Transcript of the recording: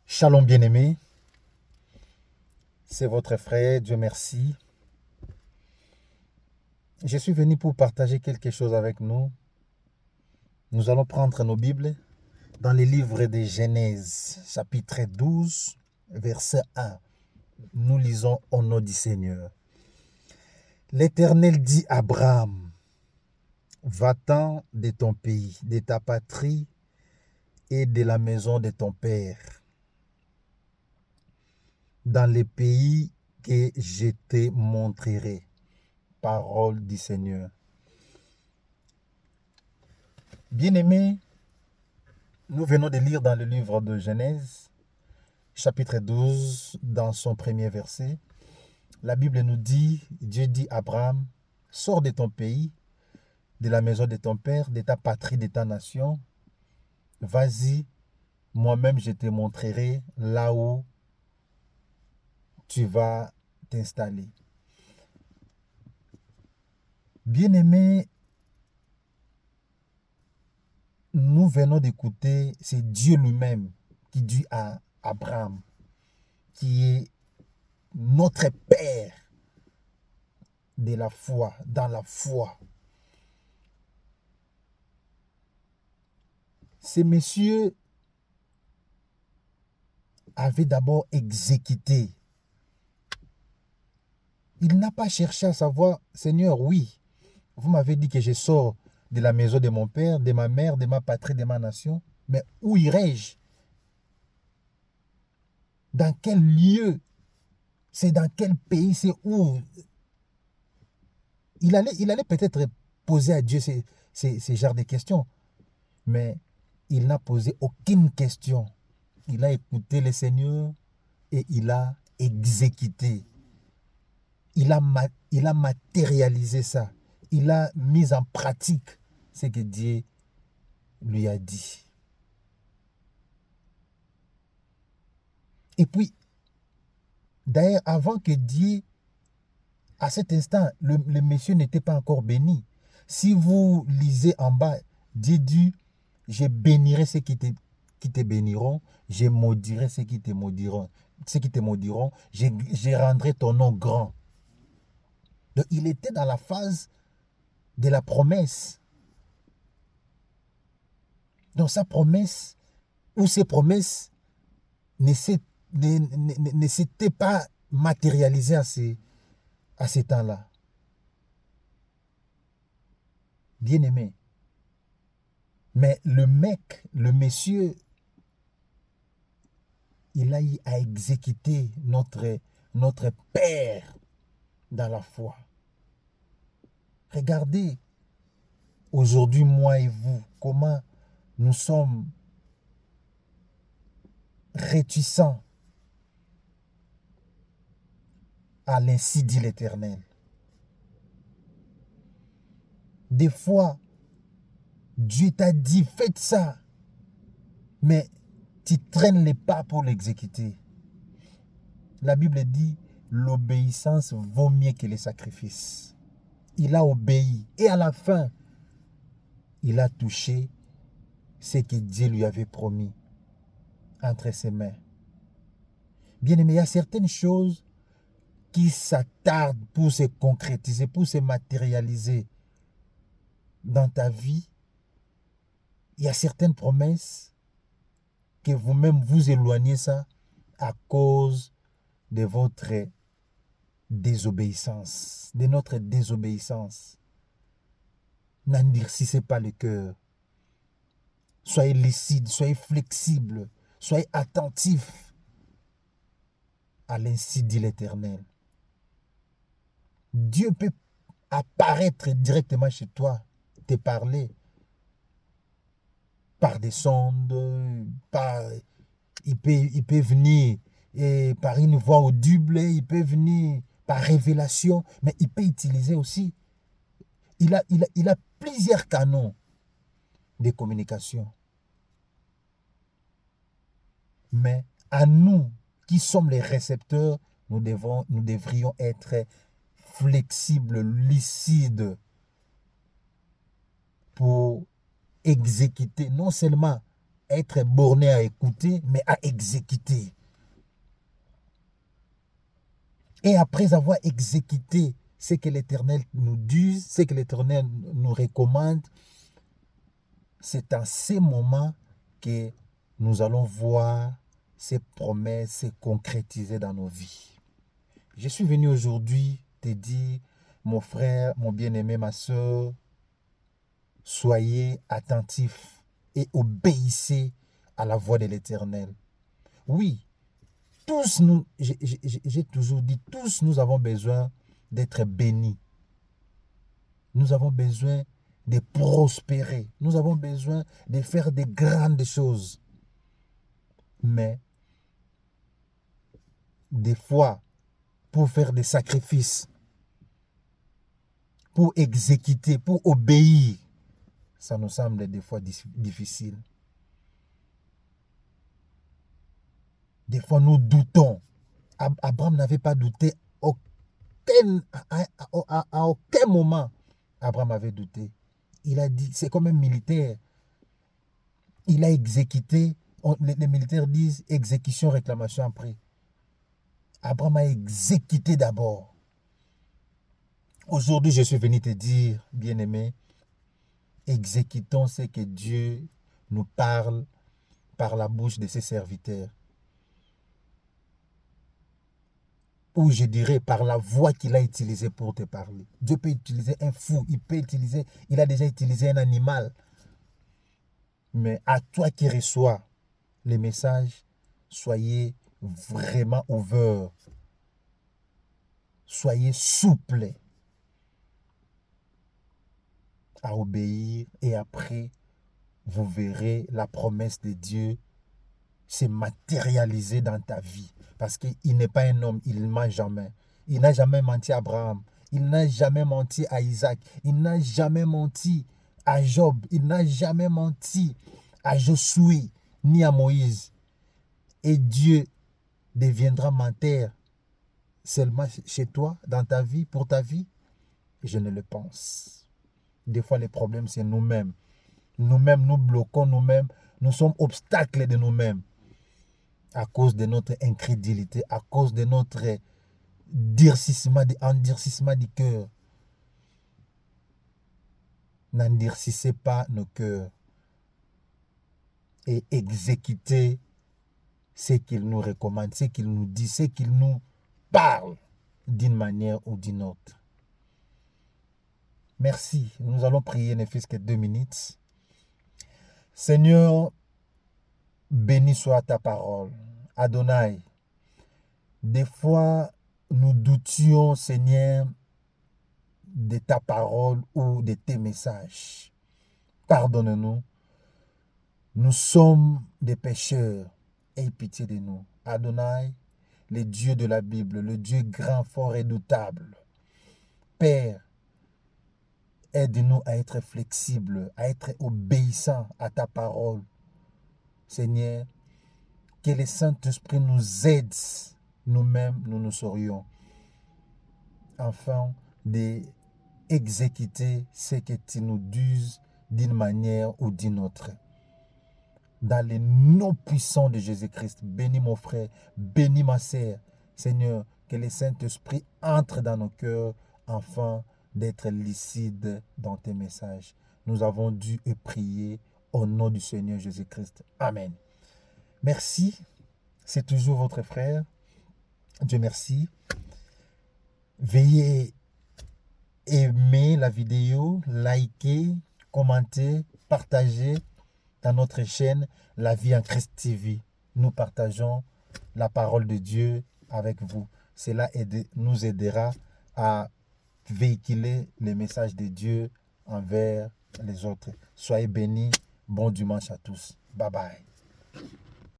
Shalom bien-aimé, c'est votre frère, Dieu merci. Je suis venu pour partager quelque chose avec nous. Nous allons prendre nos Bibles dans les livres de Genèse, chapitre 12, verset 1. Nous lisons au nom du Seigneur. L'Éternel dit à Abraham, va-t'en de ton pays, de ta patrie et de la maison de ton père, dans les pays que je te montrerai. Parole du Seigneur. Bien-aimés, nous venons de lire dans le livre de Genèse, chapitre 12, dans son premier verset. La Bible nous dit, Dieu dit à Abraham, sors de ton pays, de la maison de ton père, de ta patrie, de ta nation. Vas-y, moi-même je te montrerai là où tu vas t'installer. Bien-aimés, nous venons d'écouter, c'est Dieu lui-même qui dit à Abraham, qui est notre Père de la foi, dans la foi. Ces messieurs avaient d'abord exécuté. Il n'a pas cherché à savoir, Seigneur, oui, vous m'avez dit que je sors de la maison de mon père, de ma mère, de ma patrie, de ma nation, mais où irai-je? Dans quel lieu? C'est dans quel pays? C'est où? Il allait peut-être poser à Dieu ces genres de questions, mais il n'a posé aucune question. Il a écouté le Seigneur et il a exécuté. Il a matérialisé ça. Il a mis en pratique ce que Dieu lui a dit. Et puis, d'ailleurs, avant que Dieu, à cet instant, le monsieur n'était pas encore béni. Si vous lisez en bas, Dieu dit, je bénirai ceux qui te béniront, je maudirai ceux qui te maudiront. Je rendrai ton nom grand. Donc, il était dans la phase de la promesse. Donc, sa promesse, ou ses promesses, ne s'étaient pas matérialisées à ces temps-là. Bien aimé. Mais le monsieur, il a eu à exécuter notre Père dans la foi. Regardez, aujourd'hui, moi et vous, comment nous sommes réticents à l'ainsi dit l'Éternel. Des fois, Dieu t'a dit, faites ça, mais tu traînes les pas pour l'exécuter. La Bible dit, l'obéissance vaut mieux que les sacrifices. Il a obéi et à la fin, il a touché ce que Dieu lui avait promis entre ses mains. Bien aimé, il y a certaines choses qui s'attardent pour se concrétiser, pour se matérialiser dans ta vie. Il y a certaines promesses que vous-même vous éloignez ça à cause de votre désobéissance, de notre désobéissance. N'endurcissez pas le cœur. Soyez lucide, soyez flexible, soyez attentif à l'ainsi dit l'Éternel. Dieu peut apparaître directement chez toi, te parler par des sondes, il peut venir par une voix audible, il peut venir par révélation, mais il peut utiliser aussi. Il a plusieurs canaux de communication. Mais à nous qui sommes les récepteurs, nous devrions être flexibles, lucides pour exécuter non seulement être borné à écouter, mais à exécuter. Et après avoir exécuté ce que l'Éternel nous dit, ce que l'Éternel nous recommande, c'est en ces moments que nous allons voir ces promesses se concrétiser dans nos vies. Je suis venu aujourd'hui te dire, mon frère, mon bien-aimé, ma soeur, soyez attentifs et obéissez à la voix de l'Éternel. Oui, tous nous, j'ai toujours dit, tous nous avons besoin d'être bénis. Nous avons besoin de prospérer. Nous avons besoin de faire de grandes choses. Mais, des fois, pour faire des sacrifices, pour exécuter, pour obéir, ça nous semble des fois difficile. Des fois, nous doutons. Abraham n'avait pas douté à aucun moment. Abraham avait douté. Il a dit, c'est comme un militaire. Il a exécuté. Les militaires disent exécution, réclamation après. Abraham a exécuté d'abord. Aujourd'hui, je suis venu te dire, bien-aimé, exécutons ce que Dieu nous parle par la bouche de ses serviteurs. Ou je dirais par la voix qu'il a utilisée pour te parler. Dieu peut utiliser un fou, il a déjà utilisé un animal. Mais à toi qui reçois les messages, soyez vraiment ouverts. Soyez souples à obéir et après, vous verrez la promesse de Dieu se matérialiser dans ta vie. Parce qu'il n'est pas un homme, il ne ment jamais. Il n'a jamais menti à Abraham. Il n'a jamais menti à Isaac. Il n'a jamais menti à Job. Il n'a jamais menti à Josué ni à Moïse. Et Dieu deviendra menteur seulement chez toi, dans ta vie, pour ta vie? Je ne le pense. Des fois, les problèmes, c'est nous-mêmes. Nous-mêmes, nous bloquons nous-mêmes. Nous sommes obstacles de nous-mêmes. À cause de notre incrédulité, à cause de notre endurcissement du cœur. N'endurcissez pas nos cœurs et exécutez ce qu'il nous recommande, ce qu'il nous dit, ce qu'il nous parle d'une manière ou d'une autre. Merci. Nous allons prier ne fût-ce que 2 minutes. Seigneur, béni soit ta parole. Adonai, des fois, nous doutions, Seigneur, de ta parole ou de tes messages. Pardonne-nous. Nous sommes des pécheurs. Aie pitié de nous. Adonai, le Dieu de la Bible, le Dieu grand, fort et redoutable. Père, aide-nous à être flexibles, à être obéissants à ta parole. Seigneur, que le Saint-Esprit nous aide, nous-mêmes, nous nous saurions, afin d'exécuter ce que tu nous dis d'une manière ou d'une autre. Dans les noms puissants de Jésus-Christ, bénis mon frère, bénis ma sœur. Seigneur, que le Saint-Esprit entre dans nos cœurs afin d'être lucide dans tes messages. Nous avons dû prier au nom du Seigneur Jésus-Christ. Amen. Merci. C'est toujours votre frère. Dieu merci. Veuillez aimer la vidéo, liker, commenter, partager dans notre chaîne La Vie en Christ TV. Nous partageons la parole de Dieu avec vous. Cela nous aidera à véhiculer les messages de Dieu envers les autres. Soyez bénis. Bon dimanche à tous. Bye bye.